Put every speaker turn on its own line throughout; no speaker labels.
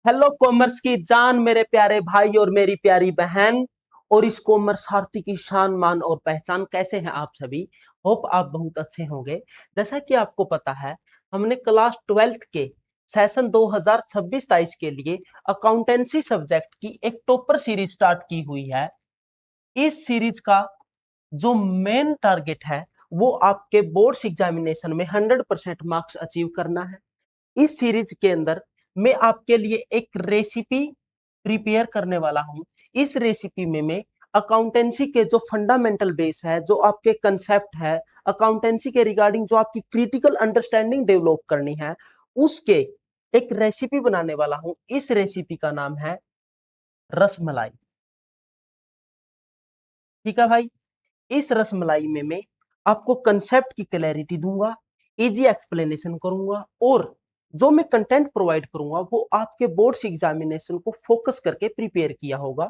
Hello commerce की जान मेरे प्यारे भाई और मेरी प्यारी बहन और इस कॉमर्सार्थी की शान मान और पहचान। कैसे हैं आप सभी? होप आप बहुत अच्छे होंगे। जैसा कि आपको पता है, हमने क्लास 12th के सेशन 2026-23 के लिए अकाउंटेंसी सब्जेक्ट की एक टॉपर सीरीज स्टार्ट की हुई है। इस सीरीज का जो मेन टारगेट है वो आपके बोर्ड्स एग्जामिनेशन में 100% मार्क्स अचीव करना है। इस सीरीज के अंदर मैं आपके लिए एक रेसिपी प्रिपेयर करने वाला हूं। इस रेसिपी में मैं अकाउंटेंसी के जो फंडामेंटल बेस है, जो आपके कंसेप्ट है अकाउंटेंसी के रिगार्डिंग, जो आपकी क्रिटिकल अंडरस्टैंडिंग डेवलप करनी है, उसके एक रेसिपी बनाने वाला हूं। इस रेसिपी का नाम है रसमलाई। ठीक है भाई। इस रसमलाई में मैं आपको कंसेप्ट की क्लैरिटी दूंगा, इजी एक्सप्लेनेशन करूंगा और जो मैं कंटेंट प्रोवाइड करूंगा वो आपके बोर्ड्स एग्जामिनेशन को फोकस करके प्रिपेयर किया होगा।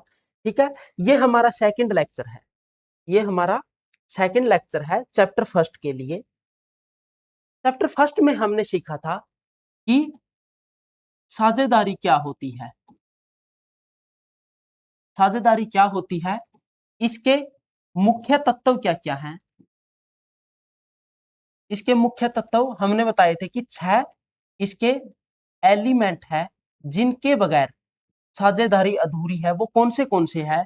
ठीक है। ये हमारा सेकंड लेक्चर है। ये हमारा सेकंड लेक्चर है चैप्टर फर्स्ट के लिए। चैप्टर फर्स्ट में हमने सीखा था कि साझेदारी क्या होती है। साझेदारी क्या होती है, इसके मुख्य तत्व क्या क्या हैं। इसके मुख्य तत्व हमने बताए थे कि 6 इसके एलिमेंट है जिनके बगैर साझेदारी अधूरी है। वो कौन से है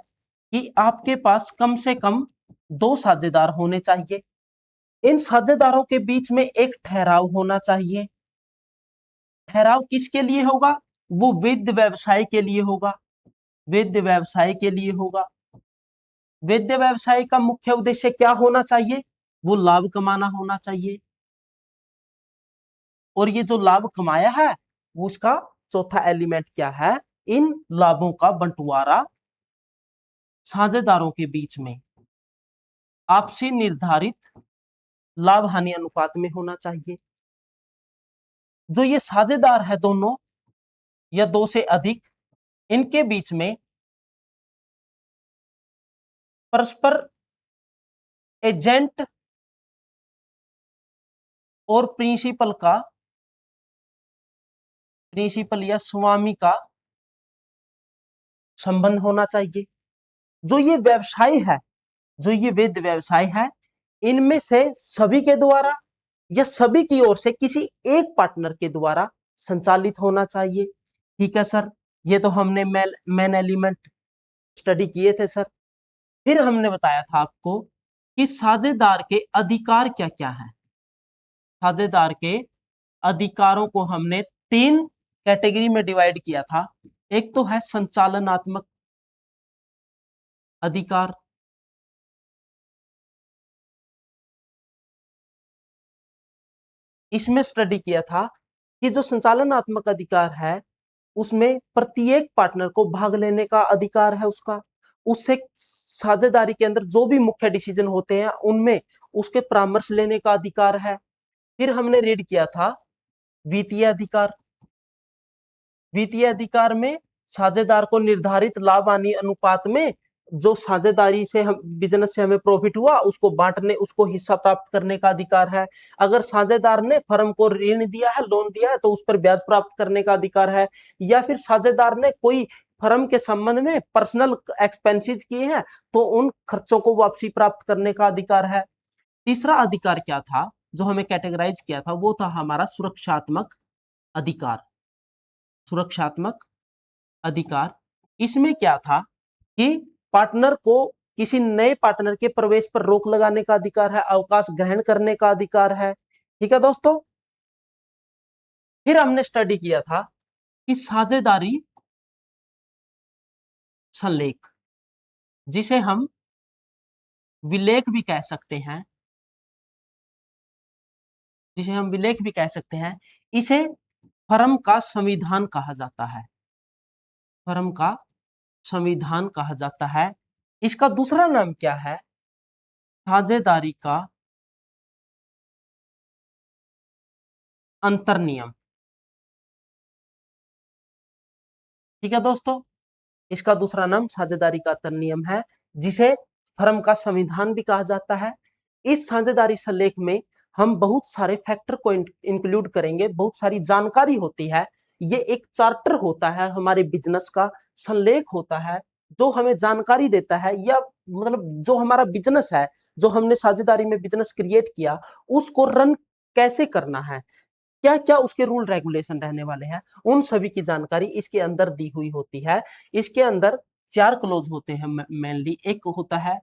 कि आपके पास कम से कम 2 साझेदार होने चाहिए। इन साझेदारों के बीच में एक ठहराव होना चाहिए। ठहराव किसके लिए होगा? वो वैध व्यवसाय के लिए होगा। वैध व्यवसाय के लिए होगा। वैध व्यवसाय का मुख्य उद्देश्य क्या होना चाहिए? वो लाभ कमाना होना चाहिए। और ये जो लाभ कमाया है वो उसका चौथा एलिमेंट क्या है? इन लाभों का बंटवारा साझेदारों के बीच में आपसी निर्धारित लाभ हानि अनुपात में होना चाहिए। जो ये साझेदार है दोनों या 2 से अधिक, इनके बीच में परस्पर एजेंट और प्रिंसिपल या स्वामी का संबंध होना चाहिए। जो ये व्यवसाय है, जो ये वैध व्यवसाय है, इनमें से सभी के द्वारा या सभी की ओर से किसी एक पार्टनर के द्वारा संचालित होना चाहिए। ठीक है सर, ये तो हमने मेन एलिमेंट स्टडी किए थे सर। फिर हमने बताया था आपको कि साझेदार के अधिकार क्या क्या है। साझेदार के अधिकारों को हमने 3 कैटेगरी में डिवाइड किया था। एक तो है संचालनात्मक अधिकार, इसमें स्टडी किया था कि जो संचालनात्मक अधिकार है उसमें प्रत्येक पार्टनर को भाग लेने का अधिकार है उसका। उससे साझेदारी के अंदर जो भी मुख्य डिसीजन होते हैं उनमें उसके परामर्श लेने का अधिकार है। फिर हमने रीड किया था वित्तीय अधिकार। वित्तीय अधिकार में साझेदार को निर्धारित लाभ हानि अनुपात में जो साझेदारी से हम बिजनेस से हमें प्रॉफिट हुआ उसको बांटने, उसको हिस्सा प्राप्त करने का अधिकार है। अगर साझेदार ने फर्म को ऋण दिया है, लोन दिया है, तो उस पर ब्याज प्राप्त करने का अधिकार है। या फिर साझेदार ने कोई फर्म के संबंध में पर्सनल एक्सपेंसेस किए हैं तो उन खर्चों को वापसी प्राप्त करने का अधिकार है। तीसरा अधिकार क्या था जो हमें कैटेगराइज किया था? वो था हमारा सुरक्षात्मक अधिकार। सुरक्षात्मक अधिकार, इसमें क्या था कि पार्टनर को किसी नए पार्टनर के प्रवेश पर रोक लगाने का अधिकार है, अवकाश ग्रहण करने का अधिकार है। ठीक है दोस्तों। फिर हमने स्टडी किया था कि साझेदारी संलेख, जिसे हम विलेख भी कह सकते हैं, जिसे हम विलेख भी कह सकते हैं, इसे फर्म का संविधान कहा जाता है। फर्म का संविधान कहा जाता है। इसका दूसरा नाम क्या है? साझेदारी का अंतर नियम। ठीक है दोस्तों, इसका दूसरा नाम साझेदारी का अंतर नियम है, जिसे फर्म का संविधान भी कहा जाता है। इस साझेदारी संलेख में हम बहुत सारे फैक्टर को इंक्लूड करेंगे, बहुत सारी जानकारी होती है। ये एक चार्टर होता है हमारे बिजनेस का, संलेख होता है जो हमें जानकारी देता है, या मतलब जो हमारा बिजनेस है, जो हमने साझेदारी में बिजनेस क्रिएट किया, उसको रन कैसे करना है, क्या क्या उसके रूल रेगुलेशन रहने वाले हैं, उन सभी की जानकारी इसके अंदर दी हुई होती है। इसके अंदर 4 क्लोज होते हैं मेनली। एक होता है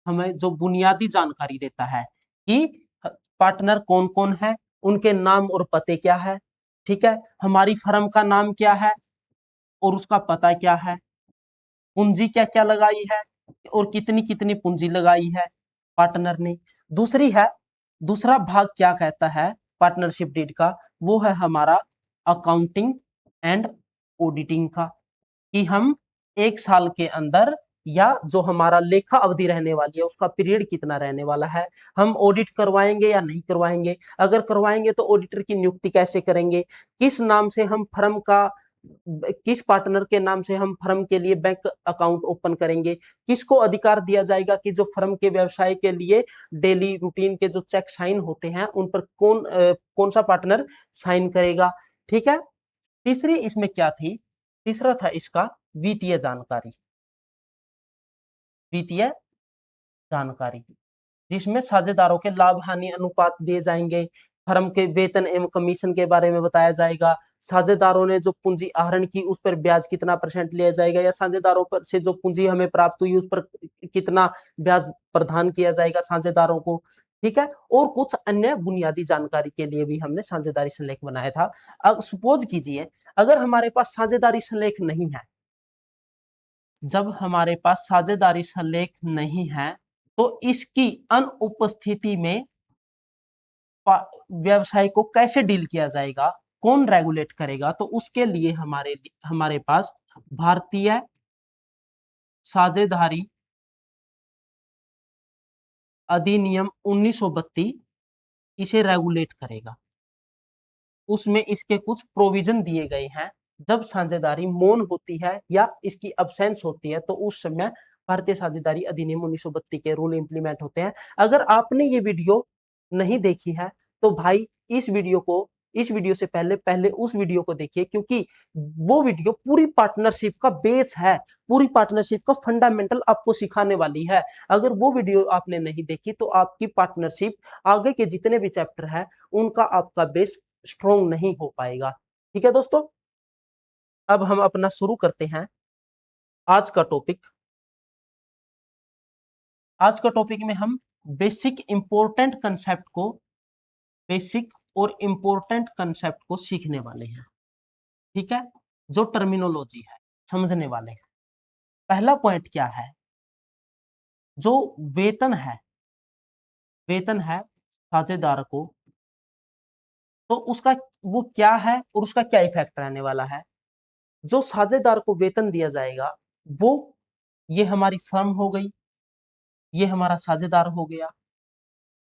हमें जो बुनियादी जानकारी देता है कि पार्टनर कौन कौन है, उनके नाम और पते क्या है, ठीक है, हमारी फर्म का नाम क्या है और उसका पता क्या है, पूंजी क्या क्या लगाई है और कितनी कितनी पूंजी लगाई है पार्टनर ने। दूसरी है, दूसरा भाग क्या कहता है पार्टनरशिप डीड का, वो है हमारा अकाउंटिंग एंड ऑडिटिंग का, कि हम 1 साल के अंदर या जो हमारा लेखा अवधि रहने वाली है उसका पीरियड कितना रहने वाला है, हम ऑडिट करवाएंगे या नहीं करवाएंगे, अगर करवाएंगे तो ऑडिटर की नियुक्ति कैसे करेंगे, किस नाम से हम फर्म का, किस पार्टनर के नाम से हम फर्म के लिए बैंक अकाउंट ओपन करेंगे, किसको अधिकार दिया जाएगा कि जो फर्म के व्यवसाय के लिए डेली रूटीन के जो चेक साइन होते हैं उन पर कौन सा पार्टनर साइन करेगा, ठीक है। तीसरी इसमें क्या थी, तीसरा था इसका वित्तीय जानकारी, वित्तीय जानकारी जिसमें साझेदारों के लाभ हानि अनुपात दिए जाएंगे, फर्म के वेतन एवं कमीशन के बारे में बताया जाएगा, साझेदारों ने जो पूंजी आहरण की उस पर ब्याज कितना % लिया जाएगा, या साझेदारों पर से जो पूंजी हमें प्राप्त हुई उस पर कितना ब्याज प्रदान किया जाएगा साझेदारों को, ठीक है। और कुछ अन्य बुनियादी जानकारी के लिए भी हमने साझेदारी संलेख बनाया था। अब सपोज कीजिए अगर हमारे पास साझेदारी संलेख नहीं है, जब हमारे पास साझेदारी संलेख नहीं है तो इसकी अनुपस्थिति में व्यवसाय को कैसे डील किया जाएगा, कौन रेगुलेट करेगा, तो उसके लिए हमारे पास भारतीय साझेदारी अधिनियम 1932 इसे रेगुलेट करेगा। उसमें इसके कुछ प्रोविजन दिए गए हैं, जब साझेदारी मौन होती है या इसकी अब्सेंस होती है तो उस समय भारतीय साझेदारी अधिनियम 1932 के रूल इंप्लीमेंट होते हैं। अगर आपने ये वीडियो नहीं देखी है तो भाई इस वीडियो से पहले पहले उस वीडियो को देखिए, क्योंकि वो वीडियो पूरी पार्टनरशिप का बेस है, पूरी पार्टनरशिप का फंडामेंटल आपको सिखाने वाली है। अगर वो वीडियो आपने नहीं देखी तो आपकी पार्टनरशिप आगे के जितने भी चैप्टर है उनका आपका बेस स्ट्रोंग नहीं हो पाएगा। ठीक है दोस्तों, अब हम अपना शुरू करते हैं आज का टॉपिक। आज का टॉपिक में हम बेसिक इंपॉर्टेंट कंसेप्ट को बेसिक और इंपॉर्टेंट कंसेप्ट को सीखने वाले हैं, ठीक है, जो टर्मिनोलॉजी है समझने वाले हैं। पहला पॉइंट क्या है, जो वेतन है साझेदार को, तो उसका वो क्या है और उसका क्या इफेक्ट रहने वाला है। जो साझेदार को वेतन दिया जाएगा वो, ये हमारी फर्म हो गई, ये हमारा साझेदार हो गया,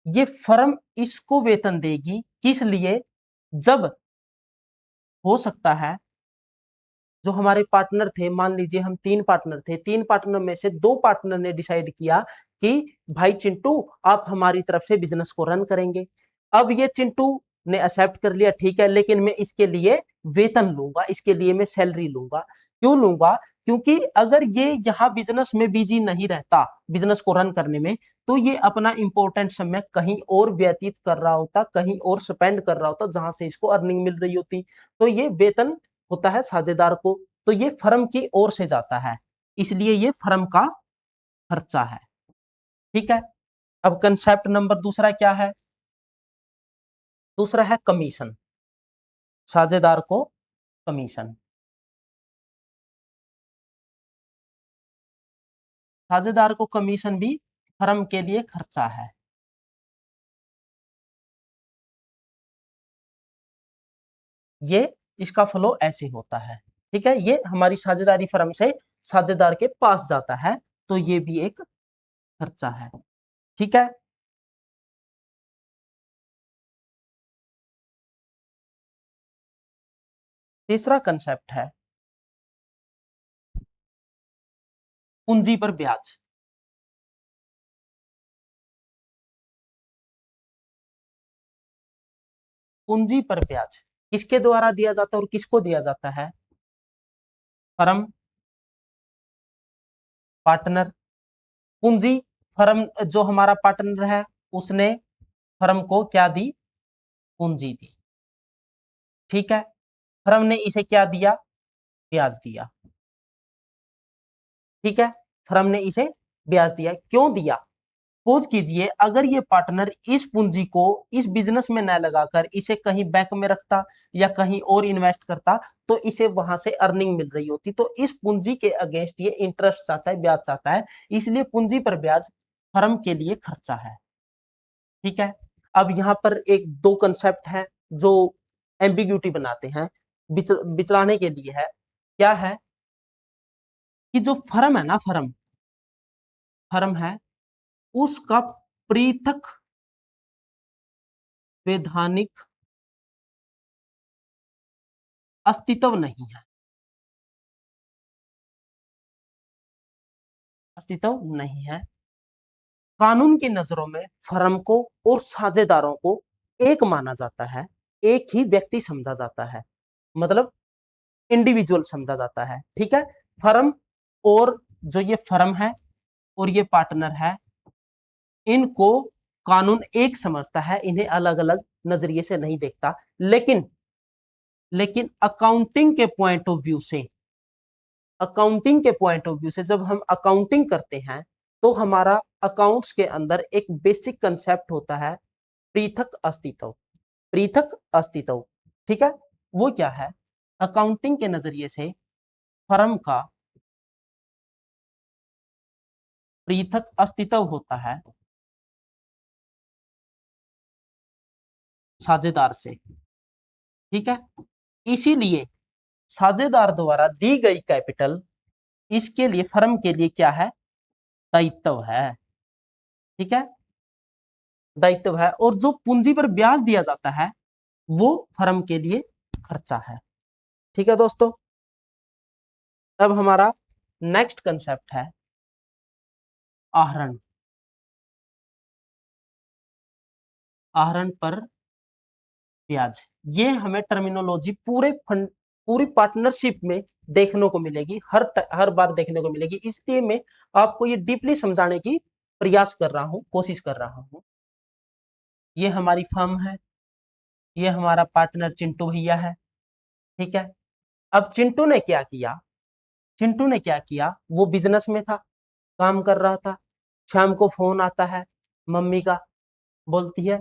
ये फर्म इसको वेतन देगी किस लिए, जब हो सकता है जो हमारे पार्टनर थे, मान लीजिए हम 3 पार्टनर थे, 3 पार्टनर में से 2 पार्टनर ने डिसाइड किया कि भाई चिंटू आप हमारी तरफ से बिजनेस को रन करेंगे। अब ये चिंटू ने एक्सेप्ट कर लिया, ठीक है, लेकिन मैं इसके लिए वेतन लूंगा, इसके लिए मैं सैलरी लूंगा। क्यों लूंगा, क्योंकि अगर ये यहाँ बिजनेस में बिजी नहीं रहता, बिजनेस को रन करने में, तो ये अपना इंपॉर्टेंट समय कहीं और व्यतीत कर रहा होता, कहीं और स्पेंड कर रहा होता जहां से इसको अर्निंग मिल रही होती। तो ये वेतन होता है साझेदार को, तो ये फर्म की ओर से जाता है, इसलिए ये फर्म का खर्चा है, ठीक है। अब कंसेप्ट नंबर दूसरा क्या है, दूसरा है कमीशन, साझेदार को कमीशन। साझेदार को कमीशन भी फर्म के लिए खर्चा है। ये इसका फ्लो ऐसे होता है, ठीक है, ये हमारी साझेदारी फर्म से साझेदार के पास जाता है, तो ये भी एक खर्चा है, ठीक है। तीसरा कंसेप्ट है पूंजी पर ब्याज। पूंजी पर ब्याज किसके द्वारा दिया जाता है और किसको दिया जाता है? फर्म, पार्टनर, पूंजी। फर्म जो हमारा पार्टनर है उसने फर्म को क्या दी? पूंजी दी। ठीक है, फर्म ने इसे क्या दिया? ब्याज दिया। ठीक है, फर्म ने इसे ब्याज दिया। क्यों दिया? सपोज कीजिए अगर ये पार्टनर इस पूंजी को इस बिजनेस में न लगाकर इसे कहीं बैंक में रखता या कहीं और इन्वेस्ट करता तो इसे वहां से अर्निंग मिल रही होती, तो इस पूंजी के अगेंस्ट ये इंटरेस्ट चाहता है, ब्याज चाहता है, इसलिए पूंजी पर ब्याज फर्म के लिए खर्चा है। ठीक है, अब यहाँ पर एक दो कंसेप्ट है जो एम्बिग्यूटी बनाते हैं, बिचलाने के लिए है। क्या है कि जो फर्म है ना, फर्म फर्म है उसका पृथक वैधानिक अस्तित्व नहीं है, अस्तित्व नहीं है। कानून की नजरों में फर्म को और साझेदारों को एक माना जाता है, एक ही व्यक्ति समझा जाता है, मतलब इंडिविजुअल समझा जाता है। ठीक है, फर्म और जो ये फर्म है और ये पार्टनर है, इनको कानून एक समझता है, इन्हें अलग अलग नजरिए से नहीं देखता। लेकिन अकाउंटिंग के पॉइंट ऑफ व्यू से, अकाउंटिंग के पॉइंट ऑफ व्यू से जब हम अकाउंटिंग करते हैं तो हमारा अकाउंट्स के अंदर एक बेसिक कंसेप्ट होता है पृथक अस्तित्व, पृथक अस्तित्व। ठीक है, वो क्या है? अकाउंटिंग के नजरिए से फर्म का पृथक अस्तित्व होता है साझेदार से। ठीक है, इसीलिए साझेदार द्वारा दी गई कैपिटल इसके लिए, फर्म के लिए क्या है? दायित्व है। ठीक है, दायित्व है, और जो पूंजी पर ब्याज दिया जाता है वो फर्म के लिए खर्चा है। ठीक है दोस्तों, अब हमारा नेक्स्ट कंसेप्ट है आहरण। आहरण पर ब्याज, ये हमें टर्मिनोलॉजी पूरे फंड, पूरी पार्टनरशिप में देखने को मिलेगी, हर बार देखने को मिलेगी, इसलिए मैं आपको ये डीपली समझाने की प्रयास कर रहा हूं, कोशिश कर रहा हूं। ये हमारी फर्म है, ये हमारा पार्टनर चिंटू भैया है। ठीक है, अब चिंटू ने क्या किया? चिंटू ने क्या किया, वो बिजनेस में था, काम कर रहा था। शाम को फोन आता है मम्मी का, बोलती है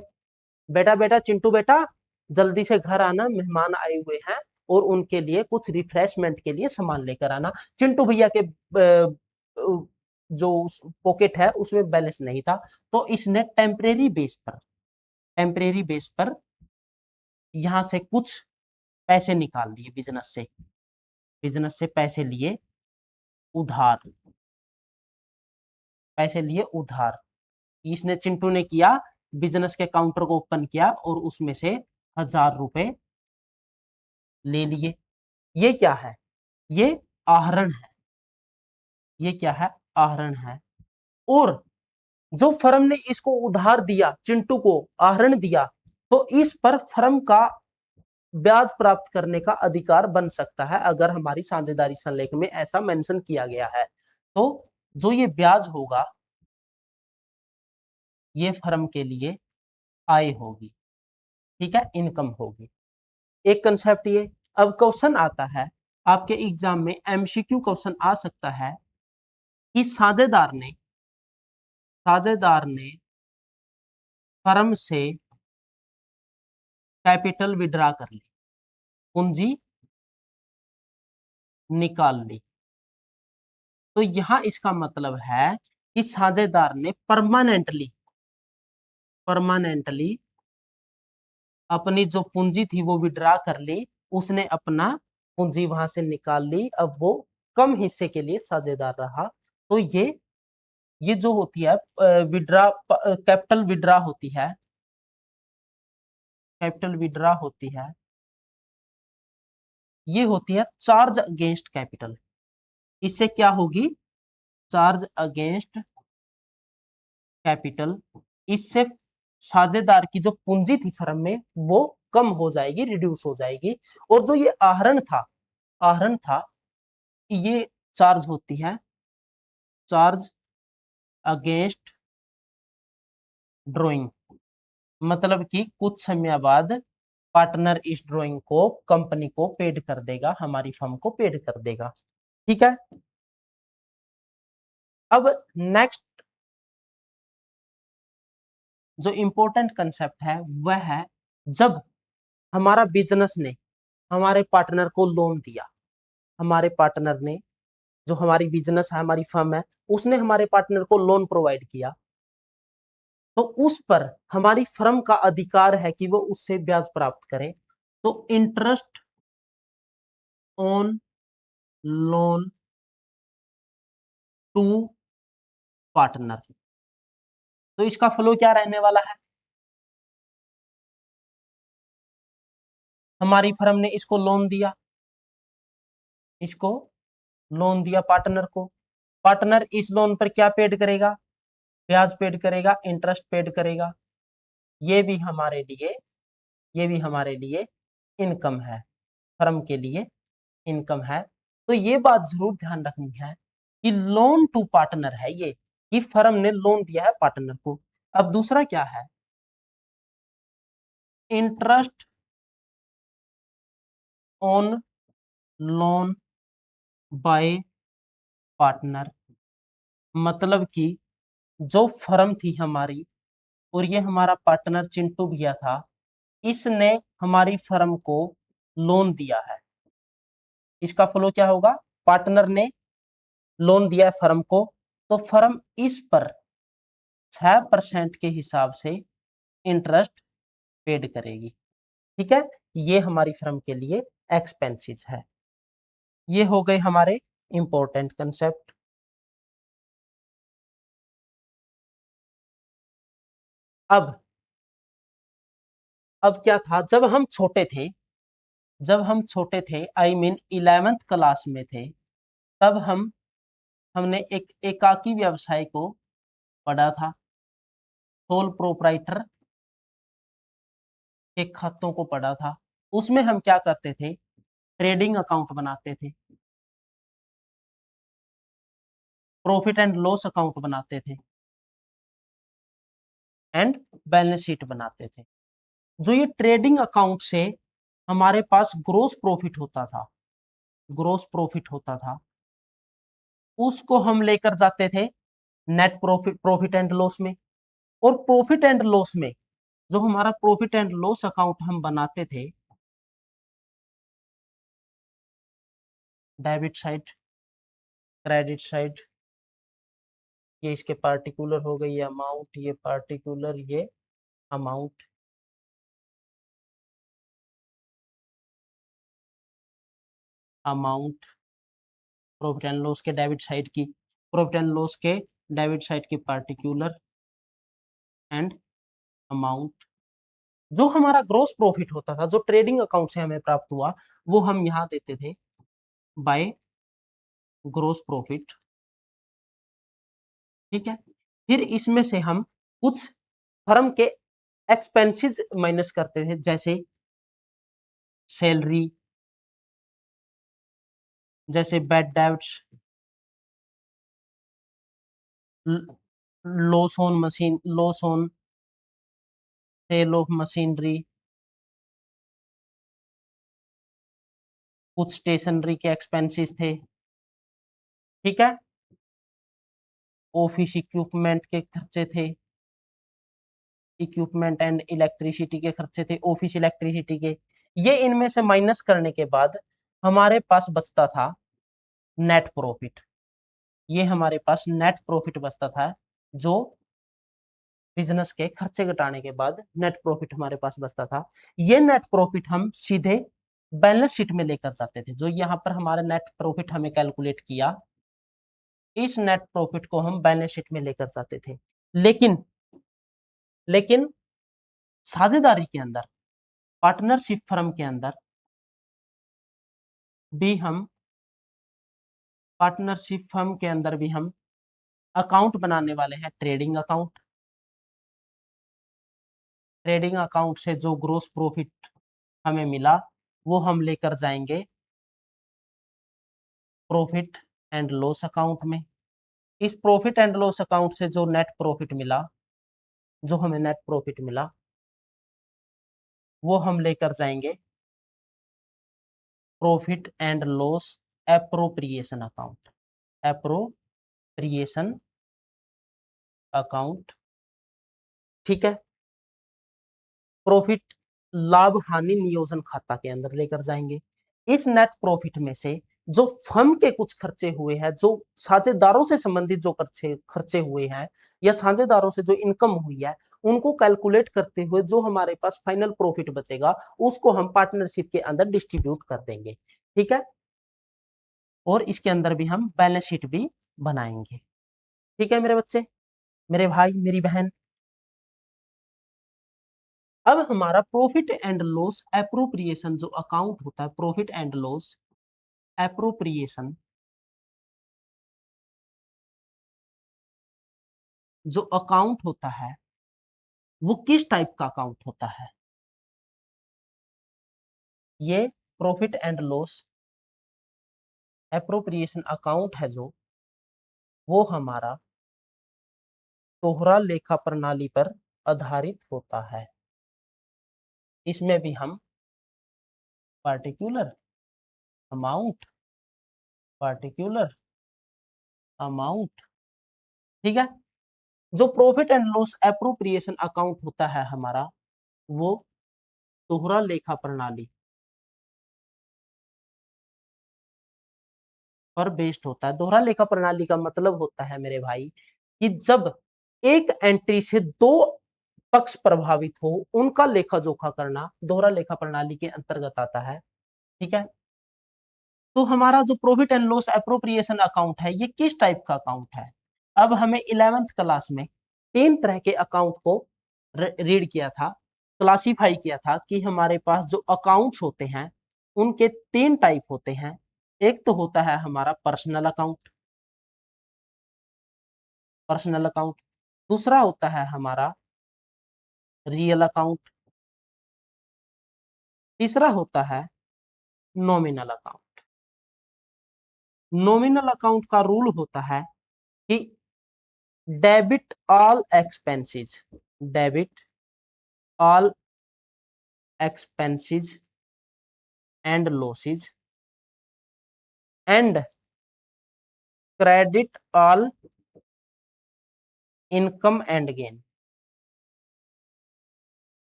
बेटा बेटा चिंटू बेटा जल्दी से घर आना, मेहमान आए हुए हैं और उनके लिए कुछ रिफ्रेशमेंट के लिए सामान लेकर आना। चिंटू भैया के जो पॉकेट है उसमें बैलेंस नहीं था, तो इसने टेम्परेरी बेस पर यहां से कुछ पैसे निकाल लिए, बिजनेस से पैसे लिए उधार, पैसे लिए उधार। इसने, चिंटू ने किया, बिजनेस के काउंटर को ओपन किया और उसमें से 1000 रुपए ले लिए। ये क्या है? ये आहरण है, ये क्या है? आहरण है। और जो फर्म ने इसको उधार दिया, चिंटू को आहरण दिया, तो इस पर फर्म का ब्याज प्राप्त करने का अधिकार बन सकता है अगर हमारी साझेदारी संलेख में ऐसा मेंशन किया गया है। तो जो ये ब्याज होगा ये फर्म के लिए आय होगी। ठीक है, इनकम होगी। एक कंसेप्ट ये। अब क्वेश्चन आता है आपके एग्जाम में, एमसीक्यू क्वेश्चन आ सकता है कि साझेदार ने फर्म से कैपिटल विड्रा कर ली, पूंजी निकाल ली, तो यहां इसका मतलब है कि साझेदार ने परमानेंटली अपनी जो पूंजी थी वो विड्रा कर ली, उसने अपना पूंजी वहां से निकाल ली, अब वो कम हिस्से के लिए साझेदार रहा। तो ये जो होती है विड्रा, कैपिटल विड्रा होती है, कैपिटल विड्रा होती है, ये होती है चार्ज अगेंस्ट कैपिटल। इससे क्या होगी? Charge against capital. इससे साझेदार की जो पूंजी थी फर्म में वो कम हो जाएगी, रिड्यूस हो जाएगी। और जो ये आहरण था ये चार्ज होती है, चार्ज अगेंस्ट ड्रॉइंग, मतलब कि कुछ समय बाद पार्टनर इस ड्राइंग को कंपनी को पेड कर देगा, हमारी फर्म को पेड कर देगा। ठीक है। अब नेक्स्ट जो इंपॉर्टेंट कंसेप्ट है वह है जब हमारा बिजनेस ने हमारे पार्टनर को लोन दिया, हमारे पार्टनर ने, जो हमारी बिजनेस है, हमारी फर्म है, उसने हमारे पार्टनर को लोन प्रोवाइड किया, तो उस पर हमारी फर्म का अधिकार है कि वो उससे ब्याज प्राप्त करे। तो interest on loan to partner, तो इसका फ्लो क्या रहने वाला है? हमारी फर्म ने इसको लोन दिया, इसको लोन दिया पार्टनर को, पार्टनर इस लोन पर क्या पेड करेगा? ब्याज पेड करेगा, इंटरेस्ट पेड करेगा। ये भी हमारे लिए, ये भी हमारे लिए इनकम है, फर्म के लिए इनकम है। तो ये बात जरूर ध्यान रखनी है कि लोन टू पार्टनर है ये, कि फर्म ने लोन दिया है पार्टनर को। अब दूसरा क्या है? Interest on loan by partner, मतलब कि जो फर्म थी हमारी और ये हमारा पार्टनर चिंटू भैया था, इसने हमारी फर्म को लोन दिया है। इसका फ्लो क्या होगा? पार्टनर ने लोन दिया है फर्म को, तो फर्म इस पर 6% के हिसाब से इंटरेस्ट पेड करेगी। ठीक है, ये हमारी फर्म के लिए एक्सपेंसेस है। ये हो गए हमारे इंपॉर्टेंट कंसेप्ट। अब क्या था, जब हम छोटे थे, जब हम छोटे थे, आई मीन 11th क्लास में थे, तब हमने एक एकाकी व्यवसाय को पढ़ा था, सोल प्रोप्राइटर के खातों को पढ़ा था। उसमें हम क्या करते थे? ट्रेडिंग अकाउंट बनाते थे, प्रॉफिट एंड लॉस अकाउंट बनाते थे, एंड बैलेंस शीट बनाते थे। जो ये ट्रेडिंग अकाउंट से हमारे पास ग्रोस प्रॉफिट होता था, ग्रोस प्रॉफिट होता था, उसको हम लेकर जाते थे net profit, profit and loss में। और प्रॉफिट एंड लॉस में जो हमारा प्रॉफिट एंड लॉस अकाउंट हम बनाते थे, डेबिट साइड, क्रेडिट साइड, ये इसके पार्टिकुलर हो गई, ये अमाउंट, ये पार्टिकुलर, ये amount, amount profit and loss के डेबिट साइड की, प्रॉफिट एंड लॉस के डेबिट साइड की पार्टिकुलर एंड अमाउंट। जो हमारा ग्रोस प्रॉफिट होता था, जो ट्रेडिंग अकाउंट से हमें प्राप्त हुआ, वो हम यहाँ देते थे बाय ग्रोस प्रॉफिट। ठीक है, फिर इसमें से हम कुछ फर्म के एक्सपेंसेस माइनस करते थे, जैसे सैलरी, जैसे bad debts, loss on machine, loss on sale of machinery, कुछ स्टेशनरी के एक्सपेंसेस थे। ठीक है, ऑफिस इक्विपमेंट के खर्चे थे, इक्विपमेंट एंड इलेक्ट्रिसिटी के खर्चे थे, ऑफिस इलेक्ट्रिसिटी के। ये इनमें से माइनस करने के बाद हमारे पास बचता था नेट प्रॉफिट। ये हमारे पास नेट प्रॉफिट बचता था, जो बिजनेस के खर्चे घटाने के बाद नेट प्रॉफिट हमारे पास बचता था। ये नेट प्रॉफिट हम सीधे बैलेंस शीट में लेकर जाते थे। जो यहाँ पर हमारा नेट प्रॉफिट हमें कैलकुलेट किया, इस नेट प्रॉफिट को हम बैलेंस शीट में लेकर जाते थे। लेकिन लेकिन साझेदारी के अंदर, पार्टनरशिप फर्म के अंदर भी हम, पार्टनरशिप फर्म के अंदर भी हम अकाउंट बनाने वाले हैं, ट्रेडिंग अकाउंट। ट्रेडिंग अकाउंट से जो ग्रोस प्रॉफिट हमें मिला वो हम लेकर जाएंगे प्रॉफिट एंड लॉस अकाउंट में। इस प्रॉफिट एंड लॉस अकाउंट से जो नेट प्रॉफिट मिला, जो हमें नेट प्रॉफिट मिला, वो हम लेकर जाएंगे profit and loss appropriation account, appropriation account. ठीक है, प्रॉफिट लाभ हानि नियोजन खाता के अंदर लेकर जाएंगे। इस नेट प्रॉफिट में से जो फर्म के कुछ खर्चे हुए हैं, जो साझेदारों से संबंधित जो खर्चे खर्चे हुए हैं या साझेदारों से जो इनकम हुई है, उनको कैलकुलेट करते हुए जो हमारे पास फाइनल प्रॉफिट बचेगा उसको हम पार्टनरशिप के अंदर डिस्ट्रीब्यूट कर देंगे। ठीक है, और इसके अंदर भी हम बैलेंस शीट भी बनाएंगे। ठीक है मेरे बच्चे, मेरे भाई, मेरी बहन। अब हमारा प्रॉफिट एंड लॉस एप्रोप्रिएशन जो अकाउंट होता है, प्रॉफिट एंड लॉस एप्रोप्रिएशन जो अकाउंट होता है वो किस टाइप का अकाउंट होता है? ये profit and loss appropriation account है जो, वो हमारा दोहरा लेखा प्रणाली पर आधारित होता है। इसमें भी हम पार्टिकुलर अमाउंट, पार्टिकुलर अमाउंट, ठीक है, जो profit and loss appropriation account होता है हमारा, वो दोहरा लेखा प्रणाली पर बेस्ड होता है। दोहरा लेखा प्रणाली का मतलब होता है मेरे भाई कि जब एक एंट्री से दो पक्ष प्रभावित हो, उनका लेखा जोखा करना दोहरा लेखा प्रणाली के अंतर्गत आता है। ठीक है, तो हमारा जो profit and loss appropriation account है, ये किस टाइप का अकाउंट है? अब हमें 11th क्लास में तीन तरह के अकाउंट को रीड किया था, क्लासिफाई किया था कि हमारे पास जो अकाउंट्स होते हैं उनके तीन टाइप होते हैं। एक तो होता है हमारा पर्सनल अकाउंट, पर्सनल अकाउंट। दूसरा होता है हमारा रियल अकाउंट। तीसरा होता है नॉमिनल अकाउंट। नॉमिनल अकाउंट का रूल होता है कि debit all expenses, debit all expenses and losses and credit all income and gain,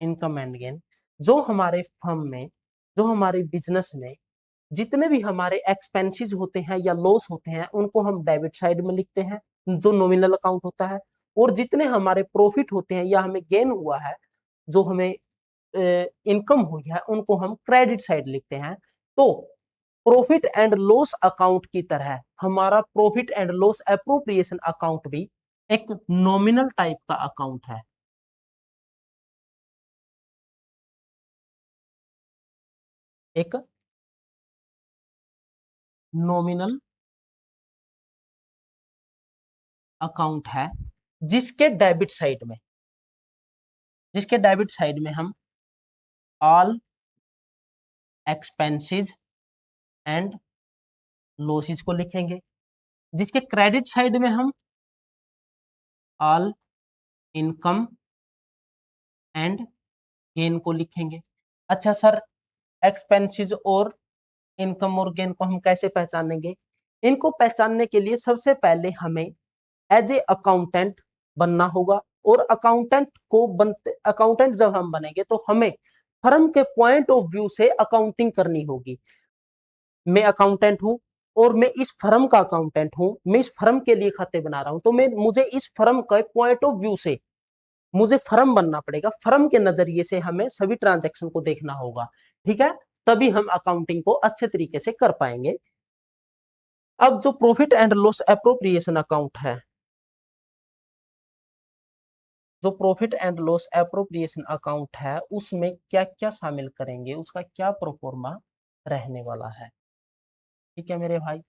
income and gain. जो हमारे फर्म में, जो हमारे बिजनेस में जितने भी हमारे एक्सपेंसेस होते हैं या लॉस होते हैं, उनको हम डेबिट साइड में लिखते हैं, जो नॉमिनल अकाउंट होता है। और जितने हमारे प्रॉफिट होते हैं या हमें गेन हुआ है, जो हमें इनकम हुई है, उनको हम क्रेडिट साइड लिखते हैं। तो प्रॉफिट एंड लॉस अकाउंट की तरह हमारा profit and loss appropriation account भी एक नॉमिनल टाइप का अकाउंट है। एक नॉमिनल अकाउंट है जिसके डेबिट साइड में, जिसके डेबिट साइड में हम ऑल एक्सपेंसेस एंड लॉसेस को लिखेंगे, जिसके क्रेडिट साइड में हम ऑल इनकम एंड गेन को लिखेंगे। अच्छा सर, एक्सपेंसेस और इनकम और गेन को हम कैसे पहचानेंगे? इनको पहचानने के लिए सबसे पहले हमें एज ए अकाउंटेंट बनना होगा। और अकाउंटेंट जब हम बनेंगे तो हमें फर्म के पॉइंट ऑफ व्यू से अकाउंटिंग करनी होगी। मैं अकाउंटेंट हूं और मैं इस फर्म का अकाउंटेंट हूं, मैं इस फर्म के लिए खाते बना रहा हूं, तो मैं मुझे इस फर्म के पॉइंट ऑफ व्यू से मुझे फर्म बनना पड़ेगा। फर्म के नजरिए से हमें सभी ट्रांजैक्शन को देखना होगा। ठीक है, तभी हम अकाउंटिंग को अच्छे तरीके से कर पाएंगे। अब जो profit and loss appropriation account है, जो profit and loss appropriation account है, उसमें क्या क्या शामिल करेंगे, उसका क्या प्रोफॉर्मा रहने वाला है? ठीक है मेरे भाई।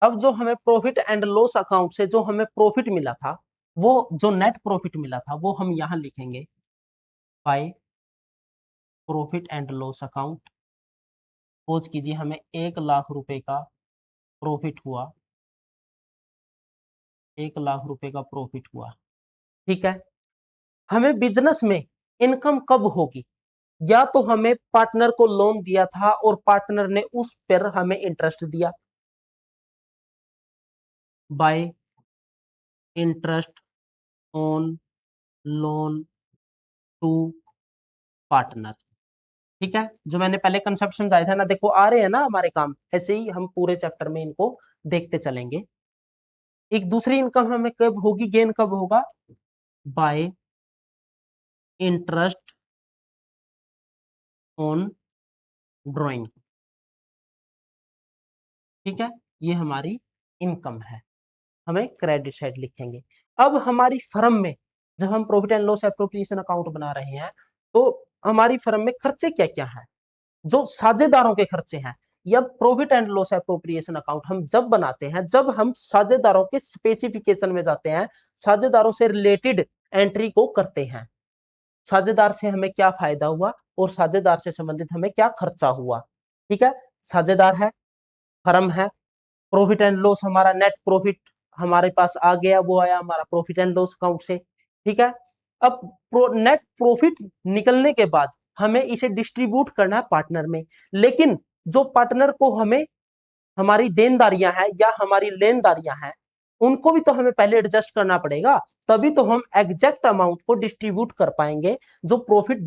अब जो हमें प्रॉफिट एंड लॉस अकाउंट से जो हमें प्रॉफिट मिला था, वो जो नेट प्रॉफिट मिला था वो हम यहां लिखेंगे by profit and loss account. Suppose कीजिए हमें 1 लाख रुपए का प्रॉफिट हुआ, 1 लाख रुपए का प्रॉफिट हुआ, ठीक है। हमें बिजनेस में इनकम कब होगी? या तो हमें पार्टनर को लोन दिया था और पार्टनर ने उस पर हमें इंटरेस्ट दिया, by interest on loan to partner, ठीक है। जो मैंने पहले कंसेप्ट समझाया था ना, देखो आ रहे हैं ना हमारे काम, ऐसे ही हम पूरे चैप्टर में इनको देखते चलेंगे। एक दूसरी इनकम हमें कब होगी, गेन कब होगा? बाय इंटरेस्ट ऑन ड्रॉइंग, ठीक है। ये हमारी इनकम है, हमें क्रेडिट साइड लिखेंगे। अब हमारी फर्म में जब हम profit and loss appropriation account बना रहे हैं, तो हमारी फर्म में खर्चे क्या क्या है, जो साझेदारों के खर्चे हैं। या profit and loss appropriation account हम जब बनाते हैं, जब हम साझेदारों के स्पेसिफिकेशन में जाते हैं, साझेदारों से रिलेटेड एंट्री को करते हैं, साझेदार से हमें क्या फायदा हुआ और साझेदार से संबंधित हमें क्या खर्चा हुआ, ठीक है। साझेदार है, फर्म है, प्रॉफिट एंड लॉस, हमारा नेट प्रॉफिट हमारे पास आ गया, वो आया हमारा प्रॉफिट एंड लॉस अकाउंट से, ठीक है। अब नेट प्रॉफिट निकलने के बाद हमें इसे डिस्ट्रीब्यूट करना है पार्टनर में, लेकिन जो पार्टनर को हमें हमारी देनदारियां हैं या हमारी लेनदारियां हैं, उनको भी तो हमें पहले एडजस्ट करना पड़ेगा, तभी तो हम एग्जैक्ट अमाउंट को डिस्ट्रीब्यूट कर पाएंगे, जो प्रॉफिट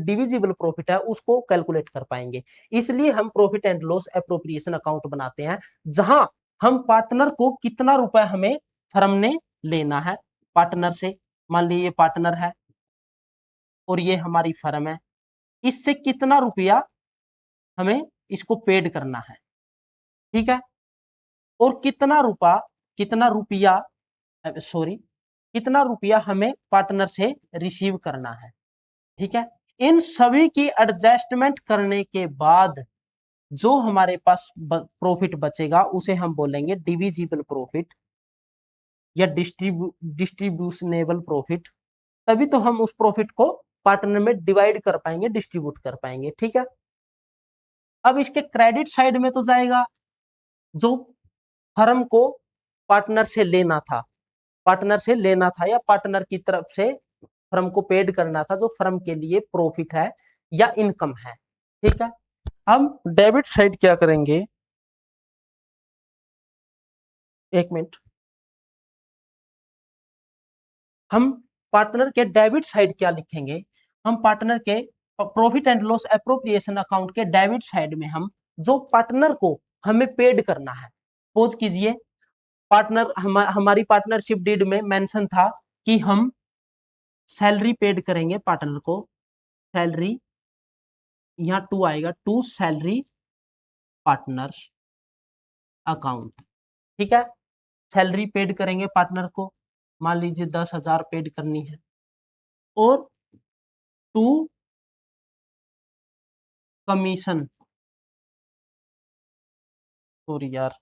डिविजिबल प्रॉफिट है उसको कैलकुलेट कर पाएंगे। इसलिए हम profit and loss appropriation account बनाते हैं, जहां हम पार्टनर को कितना रुपए हमें फर्म ने लेना है पार्टनर से, मान लीजिए पार्टनर है और ये हमारी फर्म है, इससे कितना रुपया हमें इसको पेड करना है, ठीक है। और कितना रुपया सॉरी कितना रुपया हमें पार्टनर से रिसीव करना है, ठीक है। इन सभी की एडजस्टमेंट करने के बाद जो हमारे पास प्रॉफिट बचेगा उसे हम बोलेंगे डिविजिबल प्रॉफिट या डिस्ट्रीब्यूशनेबल प्रॉफिट। तभी तो हम उस प्रॉफिट को पार्टनर में डिवाइड कर पाएंगे, डिस्ट्रीब्यूट कर पाएंगे, ठीक है। अब इसके क्रेडिट साइड में तो जाएगा जो फर्म को पार्टनर से लेना था, पार्टनर से लेना था या पार्टनर की तरफ से फर्म को पेड करना था, जो फर्म के लिए प्रॉफिट है या इनकम है, ठीक है। हम डेबिट साइड क्या करेंगे, एक मिनट, हम पार्टनर के डेबिट साइड क्या लिखेंगे, हम पार्टनर के profit and loss appropriation account के डेबिट साइड में हम जो पार्टनर को हमें पेड करना है, सपोज कीजिए पार्टनर हमारी पार्टनरशिप डीड में मेंशन था कि हम सैलरी पेड करेंगे पार्टनर को, सैलरी, यहाँ टू आएगा, टू सैलरी पार्टनर अकाउंट, ठीक है। सैलरी पेड करेंगे पार्टनर को, मान लीजिए 10,000 पेड करनी है, और टू कमीशन, सॉरी यार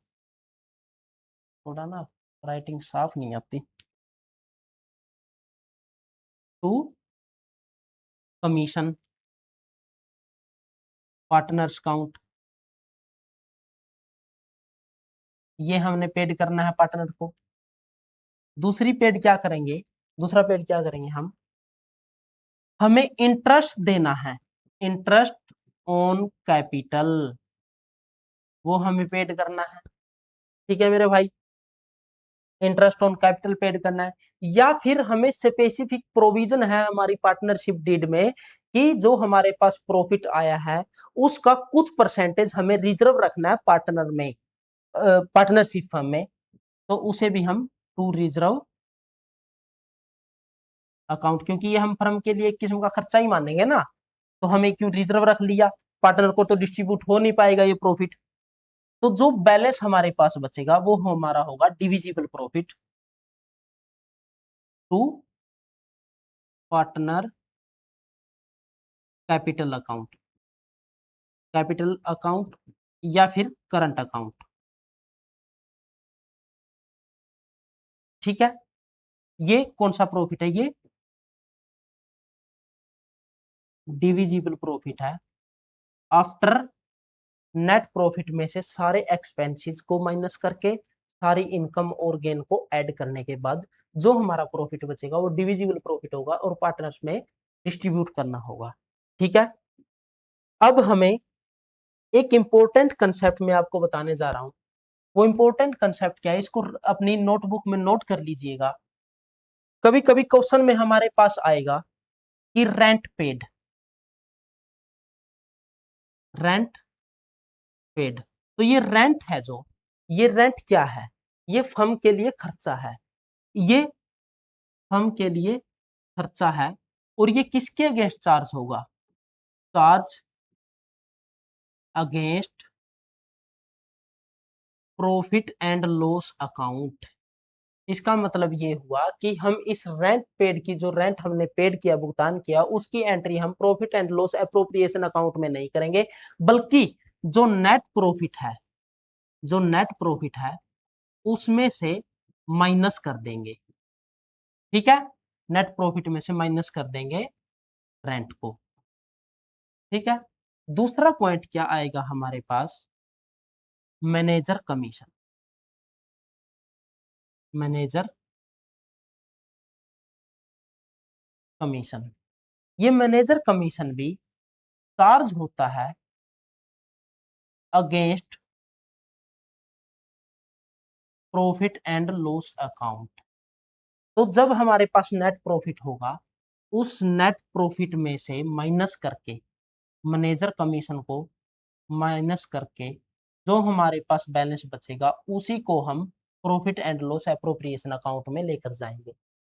थोड़ा ना राइटिंग साफ नहीं आती, टू कमीशन पार्टनर्स अकाउंट, ये हमने पेड करना है पार्टनर को। दूसरी पेड क्या करेंगे, दूसरा पेड क्या करेंगे हम, हमें इंटरेस्ट देना है, इंटरेस्ट ऑन कैपिटल, वो हमें पेड करना है, ठीक है मेरे भाई। इंटरेस्ट ऑन कैपिटल पेड करना है, या फिर हमें स्पेसिफिक प्रोविजन है हमारी पार्टनरशिप डीड में कि जो हमारे पास प्रॉफिट आया है उसका कुछ परसेंटेज हमें रिजर्व रखना है पार्टनर में, पार्टनरशिप फर्म में, तो उसे भी हम टू रिजर्व अकाउंट, क्योंकि ये हम फर्म के लिए एक किस्म का खर्चा ही मानेंगे ना, तो हमें क्यों रिजर्व रख लिया, पार्टनर को तो डिस्ट्रीब्यूट हो नहीं पाएगा ये प्रॉफिट, तो जो बैलेंस हमारे पास बचेगा वो हमारा होगा divisible profit to partner capital account, capital account या फिर करंट अकाउंट, ठीक है, ये कौन सा प्रॉफिट है, ये डिविजिबल प्रॉफिट है। आफ्टर नेट प्रॉफिट में से सारे एक्सपेंसेस को माइनस करके सारी इनकम और गेन को ऐड करने के बाद जो हमारा प्रॉफिट बचेगा वो डिविजिबल प्रॉफिट होगा और पार्टनर्स में डिस्ट्रीब्यूट करना होगा। ठीक है, अब हमें एक इंपॉर्टेंट कंसेप्ट मैं आपको बताने जा रहा हूं। वो इंपॉर्टेंट कंसेप्ट क्या है, इसको अपनी नोटबुक में नोट कर लीजिएगा। कभी कभी क्वेश्चन में हमारे पास आएगा कि रेंट पेड, रेंट पेड, तो ये रेंट है, जो ये रेंट क्या है, ये फर्म के लिए खर्चा है, ये फर्म के लिए खर्चा है। और ये किसके अगेंस्ट चार्ज होगा, charge against profit and loss account. इसका मतलब ये हुआ कि हम इस रेंट पेड की, जो रेंट हमने पेड किया, भुगतान किया, उसकी एंट्री हम profit and loss appropriation account में नहीं करेंगे, बल्कि जो नेट प्रॉफिट है, जो नेट प्रॉफिट है उसमें से माइनस कर देंगे। ठीक है, नेट प्रॉफिट में से माइनस कर देंगे रेंट को। ठीक है, दूसरा पॉइंट क्या आएगा हमारे पास, मैनेजर कमीशन। मैनेजर कमीशन, ये मैनेजर कमीशन भी चार्ज होता है against profit and loss account. तो जब हमारे पास नेट प्रॉफिट होगा, उस नेट प्रॉफिट में से माइनस करके, मैनेजर कमीशन को माइनस करके जो हमारे पास बैलेंस बचेगा उसी को हम profit and loss appropriation account में लेकर जाएंगे।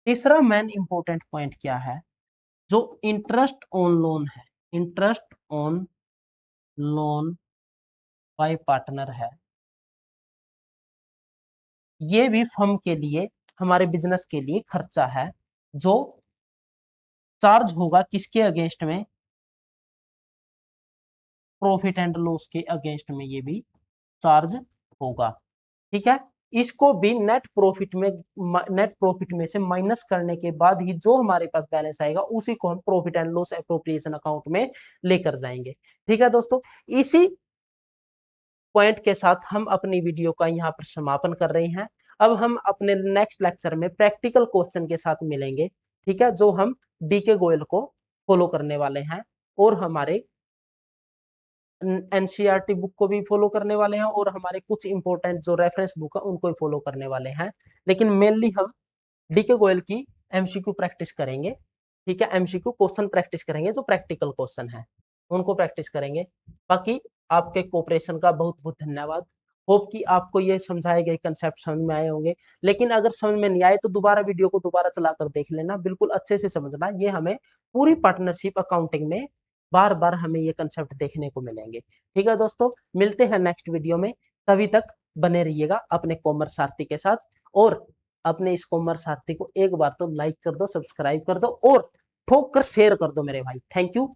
तीसरा मेन इंपॉर्टेंट पॉइंट क्या है, जो इंटरेस्ट ऑन लोन है, interest on loan by partner है, ये भी फर्म के लिए, हमारे बिजनेस के लिए खर्चा है, जो चार्ज होगा किसके अगेंस्ट में, प्रॉफिट एंड लॉस के अगेंस्ट में ये भी चार्ज होगा। ठीक है, इसको भी नेट प्रॉफिट में से माइनस करने के बाद ही जो हमारे पास बैलेंस आएगा उसी को हम profit and loss appropriation account में लेकर जाएंगे। ठीक है दोस्तों, इसी पॉइंट के साथ हम अपनी वीडियो का यहाँ पर समापन कर रहे हैं। अब हम अपने नेक्स्ट लेक्चर में प्रैक्टिकल क्वेश्चन के साथ मिलेंगे। ठीक है, जो हम डीके गोयल को फॉलो करने वाले हैं और हमारे एनसीईआरटी बुक को भी फॉलो करने वाले हैं और हमारे कुछ इंपॉर्टेंट जो रेफरेंस बुक है उनको भी फॉलो करने वाले हैं। लेकिन मेनली हम डीके गोयल की एमसीक्यू प्रैक्टिस करेंगे। ठीक है, एमसीक्यू क्वेश्चन प्रैक्टिस करेंगे, जो प्रैक्टिकल क्वेश्चन है उनको प्रैक्टिस करेंगे। बाकी आपके कोऑपरेशन का बहुत बहुत धन्यवाद। होप कि आपको ये समझाए गए कंसेप्ट समझ में आए होंगे। लेकिन अगर समझ में नहीं आए तो दोबारा वीडियो को दोबारा चलाकर देख लेना, बिल्कुल अच्छे से समझना। ये हमें पूरी पार्टनरशिप अकाउंटिंग में बार बार हमें ये कंसेप्ट देखने को मिलेंगे। ठीक है दोस्तों, मिलते हैं नेक्स्ट वीडियो में। तभी तक बने रहिएगा अपने कॉमर्स सारथी के साथ, और अपने इस कॉमर्स सारथी को एक बार तो लाइक कर दो, सब्सक्राइब कर दो और ठोक कर शेयर कर दो मेरे भाई। Thank you.